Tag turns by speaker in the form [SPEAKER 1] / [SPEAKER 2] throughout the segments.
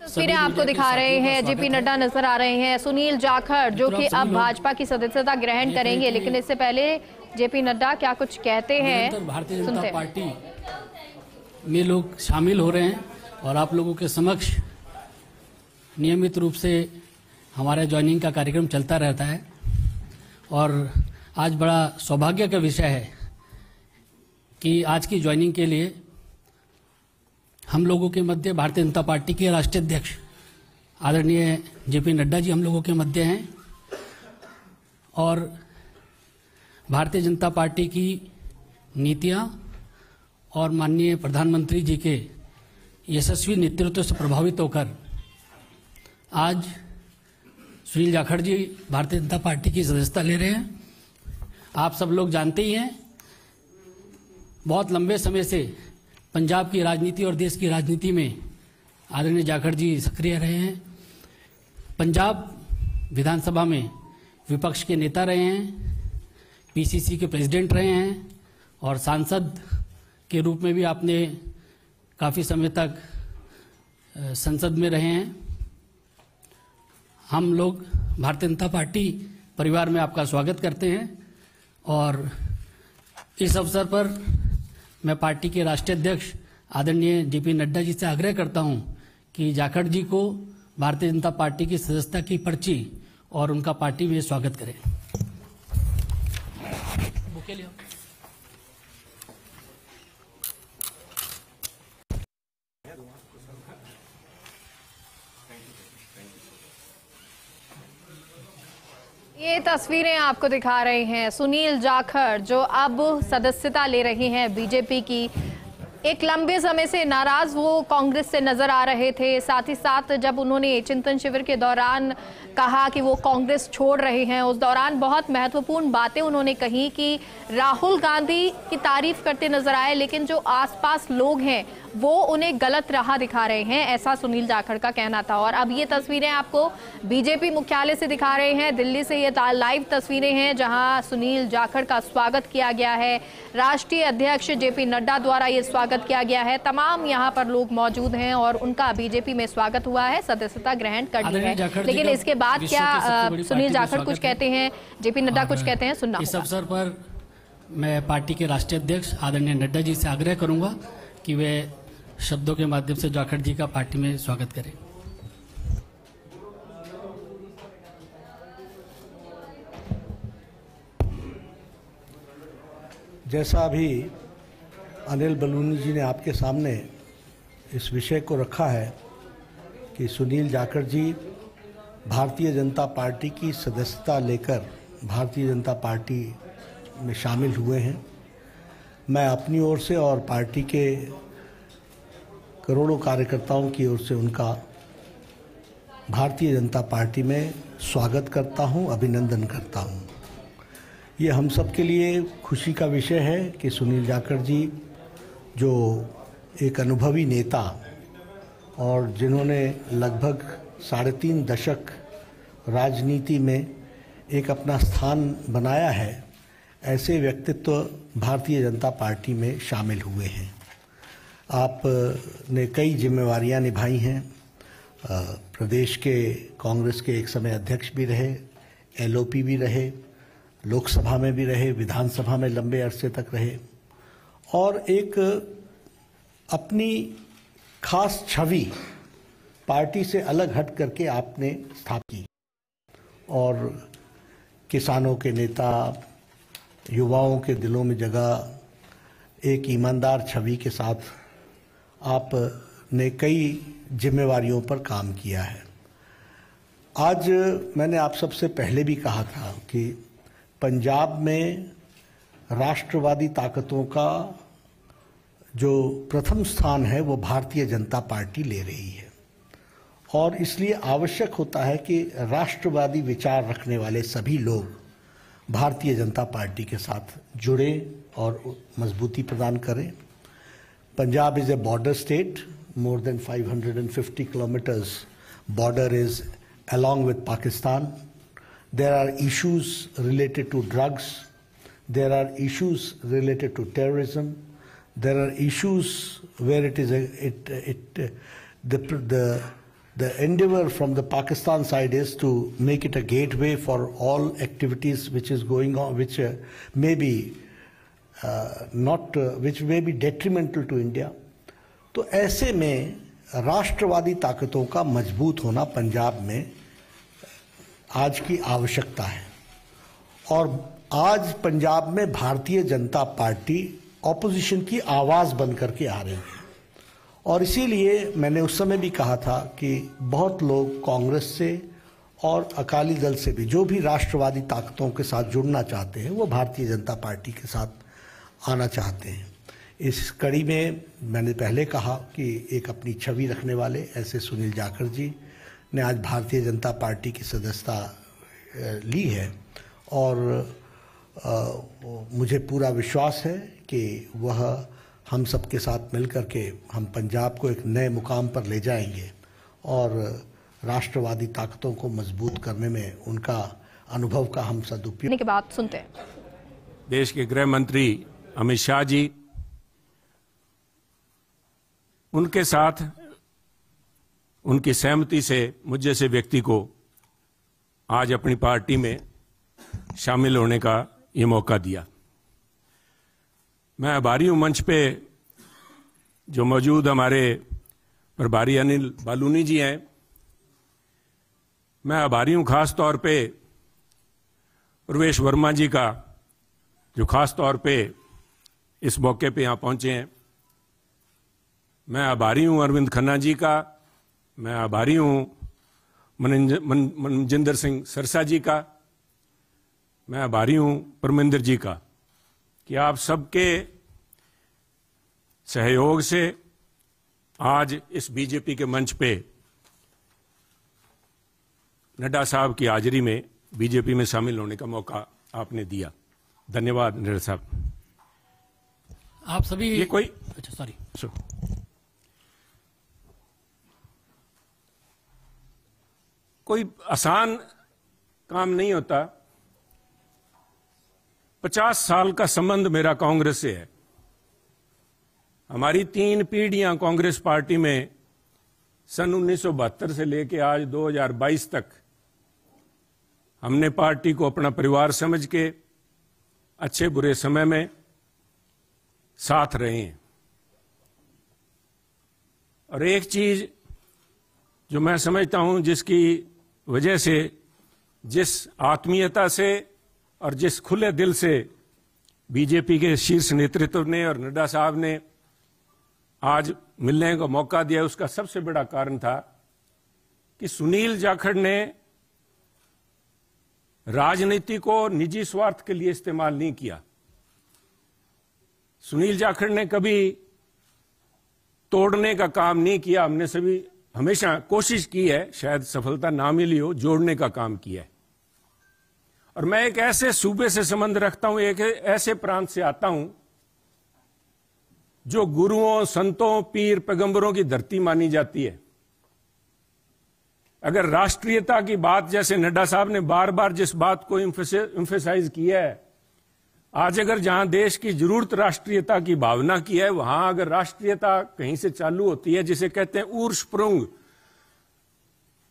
[SPEAKER 1] तस्वीरें आपको दिखा रहे हैं, जेपी नड्डा नजर आ रहे हैं, सुनील जाखड़ जो कि अब भाजपा की सदस्यता ग्रहण करेंगे, लेकिन इससे पहले जेपी नड्डा क्या कुछ कहते हैं,
[SPEAKER 2] भारतीय जनता पार्टी में लोग शामिल हो रहे हैं और आप लोगों के समक्ष नियमित रूप से हमारा ज्वाइनिंग का कार्यक्रम चलता रहता है। और आज बड़ा सौभाग्य का विषय है कि आज की ज्वाइनिंग के लिए हम लोगों के मध्य भारतीय जनता पार्टी के राष्ट्रीय अध्यक्ष आदरणीय जेपी नड्डा जी हम लोगों के मध्य हैं और भारतीय जनता पार्टी की नीतियां और माननीय प्रधानमंत्री जी के यशस्वी नेतृत्व से प्रभावित होकर आज सुनील जाखड़ जी भारतीय जनता पार्टी की सदस्यता ले रहे हैं। आप सब लोग जानते ही हैं, बहुत लंबे समय से पंजाब की राजनीति और देश की राजनीति में आदरणीय जाखड़ जी सक्रिय रहे हैं। पंजाब विधानसभा में विपक्ष के नेता रहे हैं, पीसीसी के प्रेसिडेंट रहे हैं और सांसद के रूप में भी आपने काफ़ी समय तक संसद में रहे हैं। हम लोग भारतीय जनता पार्टी परिवार में आपका स्वागत करते हैं और इस अवसर पर मैं पार्टी के राष्ट्रीय अध्यक्ष आदरणीय जेपी नड्डा जी से आग्रह करता हूं कि जाखड़ जी को भारतीय जनता पार्टी की सदस्यता की पर्ची और उनका पार्टी में स्वागत करें।
[SPEAKER 1] ये तस्वीरें आपको दिखा रहे हैं सुनील जाखड़ जो अब सदस्यता ले रहे हैं बीजेपी की। एक लंबे समय से नाराज वो कांग्रेस से नजर आ रहे थे, साथ ही साथ जब उन्होंने चिंतन शिविर के दौरान कहा कि वो कांग्रेस छोड़ रहे हैं, उस दौरान बहुत महत्वपूर्ण बातें उन्होंने कही कि राहुल गांधी की तारीफ करते नजर आए, लेकिन जो आसपास लोग हैं वो उन्हें गलत राह दिखा रहे हैं, ऐसा सुनील जाखड़ का कहना था। और अब ये तस्वीरें आपको बीजेपी मुख्यालय से दिखा रहे हैं, दिल्ली से ये लाइव तस्वीरें हैं जहां सुनील जाखड़ का स्वागत किया गया है। राष्ट्रीय अध्यक्ष जेपी नड्डा द्वारा ये स्वागत किया गया है। तमाम यहाँ पर लोग मौजूद हैं और उनका बीजेपी में स्वागत हुआ है, सदस्यता ग्रहण कर ली है। लेकिन इसके बाद क्या सुनील जाखड़ कुछ कहते हैं, जेपी नड्डा कुछ कहते हैं, सुनना
[SPEAKER 2] इस अवसर पर मैं पार्टी के राष्ट्रीय अध्यक्ष आदरणीय नड्डा जी से आग्रह करूंगा कि वे शब्दों के माध्यम से जाखड़ जी का पार्टी में स्वागत करें।
[SPEAKER 3] जैसा अभी अनिल बलूनी जी ने आपके सामने इस विषय को रखा है कि सुनील जाखड़ जी भारतीय जनता पार्टी की सदस्यता लेकर भारतीय जनता पार्टी में शामिल हुए हैं, मैं अपनी ओर से और पार्टी के करोड़ों कार्यकर्ताओं की ओर से उनका भारतीय जनता पार्टी में स्वागत करता हूं, अभिनंदन करता हूं। ये हम सब के लिए खुशी का विषय है कि सुनील जाखड़ जी जो एक अनुभवी नेता और जिन्होंने लगभग 3.5 दशक राजनीति में एक अपना स्थान बनाया है, ऐसे व्यक्तित्व भारतीय जनता पार्टी में शामिल हुए हैं। आपने कई जिम्मेवारियां निभाई हैं, प्रदेश के कांग्रेस के एक समय अध्यक्ष भी रहे, एलओपी भी रहे, लोकसभा में भी रहे, विधानसभा में लंबे अरसे तक रहे और एक अपनी खास छवि पार्टी से अलग हट करके आपने स्थापित की और किसानों के नेता, युवाओं के दिलों में जगह एक ईमानदार छवि के साथ आपने कई जिम्मेवारियों पर काम किया है। आज मैंने आप सबसे पहले भी कहा था कि पंजाब में राष्ट्रवादी ताकतों का जो प्रथम स्थान है वो भारतीय जनता पार्टी ले रही है और इसलिए आवश्यक होता है कि राष्ट्रवादी विचार रखने वाले सभी लोग भारतीय जनता पार्टी के साथ जुड़े और मजबूती प्रदान करें। Punjab is a border state, more than 550 kilometers border is along with Pakistan. There are issues related to drugs, there are issues related to terrorism, there are issues where it is the The endeavor from the Pakistan side is to make it a gateway for all activities which is going on, which may be which may be detrimental to India. तो ऐसे में राष्ट्रवादी ताकतों का मजबूत होना पंजाब में आज की आवश्यकता है। और आज पंजाब में भारतीय जनता पार्टी ऑपोजिशन की आवाज बन करके आ रही है। और इसीलिए मैंने उस समय भी कहा था कि बहुत लोग कांग्रेस से और अकाली दल से भी जो भी राष्ट्रवादी ताकतों के साथ जुड़ना चाहते हैं वो भारतीय जनता पार्टी के साथ आना चाहते हैं। इस कड़ी में मैंने पहले कहा कि एक अपनी छवि रखने वाले ऐसे सुनील जाखड़ जी ने आज भारतीय जनता पार्टी की सदस्यता ली है और मुझे पूरा विश्वास है कि वह हम सबके साथ मिलकर के हम पंजाब को एक नए मुकाम पर ले जाएंगे और राष्ट्रवादी ताकतों को मजबूत करने में उनका अनुभव का हम सदुपयोग
[SPEAKER 1] के बाद सुनते हैं।
[SPEAKER 4] देश के गृह मंत्री अमित शाह जी, उनके साथ उनकी सहमति से मुझ जैसे व्यक्ति को आज अपनी पार्टी में शामिल होने का ये मौका दिया। मैं आभारी हूं मंच पे जो मौजूद हमारे प्रभारी अनिल बालूनी जी हैं। मैं आभारी हूं खास तौर पे प्रवेश वर्मा जी का, जो खास तौर पे इस मौके पे यहां पहुंचे हैं। मैं आभारी हूं अरविंद खन्ना जी का। मैं आभारी हूं मनजिंदर सिंह सरसा जी का। मैं आभारी हूं परमिंदर जी का कि आप सबके सहयोग से आज इस बीजेपी के मंच पे नड्डा साहब की हाजिरी में बीजेपी में शामिल होने का मौका आपने दिया। धन्यवाद नड्डा साहब।
[SPEAKER 2] आप सभी
[SPEAKER 4] ये कोई
[SPEAKER 2] अच्छा सॉरी
[SPEAKER 4] कोई आसान काम नहीं होता। 50 साल का संबंध मेरा कांग्रेस से है। हमारी 3 पीढ़ियां कांग्रेस पार्टी में सन 1972 से लेकर आज 2022 तक हमने पार्टी को अपना परिवार समझ के अच्छे बुरे समय में साथ रहे हैं। और एक चीज जो मैं समझता हूं, जिसकी वजह से, जिस आत्मीयता से और जिस खुले दिल से बीजेपी के शीर्ष नेतृत्व ने और नड्डा साहब ने आज मिलने का मौका दिया, उसका सबसे बड़ा कारण था कि सुनील जाखड़ ने राजनीति को निजी स्वार्थ के लिए इस्तेमाल नहीं किया। सुनील जाखड़ ने कभी तोड़ने का काम नहीं किया। हमने सभी हमेशा कोशिश की है, शायद सफलता ना मिली हो, जोड़ने का काम किया है। और मैं एक ऐसे सूबे से संबंध रखता हूं, एक ऐसे प्रांत से आता हूं जो गुरुओं, संतों, पीर पैगंबरों की धरती मानी जाती है। अगर राष्ट्रीयता की बात, जैसे नड्डा साहब ने बार बार जिस बात को एम्फेसाइज किया है, आज अगर जहां देश की जरूरत राष्ट्रीयता की भावना की है, वहां अगर राष्ट्रीयता कहीं से चालू होती है, जिसे कहते हैं उर्स्प्रुंग,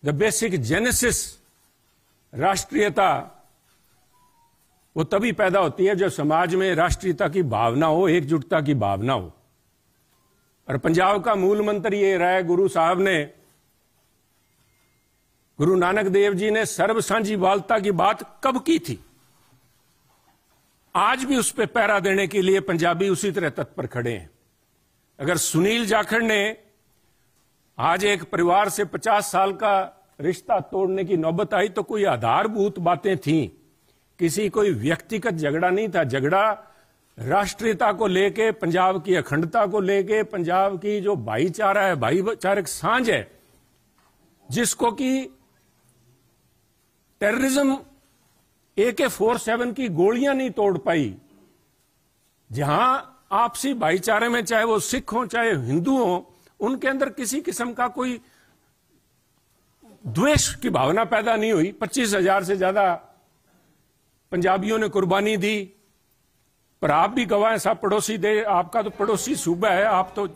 [SPEAKER 4] द बेसिक जेनेसिस राष्ट्रीयता, वो तभी पैदा होती है जब समाज में राष्ट्रीयता की भावना हो, एकजुटता की भावना हो। और पंजाब का मूल मंत्र ये रहा है, गुरु साहब ने, गुरु नानक देव जी ने सर्व सांझी वालता की बात कब की थी? आज भी उस पर पहरा देने के लिए पंजाबी उसी तरह तत्पर खड़े हैं। अगर सुनील जाखड़ ने आज एक परिवार से 50 साल का रिश्ता तोड़ने की नौबत आई तो कोई आधारभूत बातें थीं, किसी कोई व्यक्तिगत झगड़ा नहीं था। झगड़ा राष्ट्रीयता को लेके, पंजाब की अखंडता को लेके, पंजाब की जो भाईचारा है, भाईचारक सांझ है, जिसको कि टेररिज्म AK-47 की गोलियां नहीं तोड़ पाई। जहां आपसी भाईचारे में, चाहे वो सिख हो चाहे हिंदू हो, उनके अंदर किसी किस्म का कोई द्वेष की भावना पैदा नहीं हुई। 25,000 से ज्यादा पंजाबियों ने कुर्बानी दी। पर आप भी गवाह हैं, सब पड़ोसी दे, आपका तो पड़ोसी सूबा है, आप तो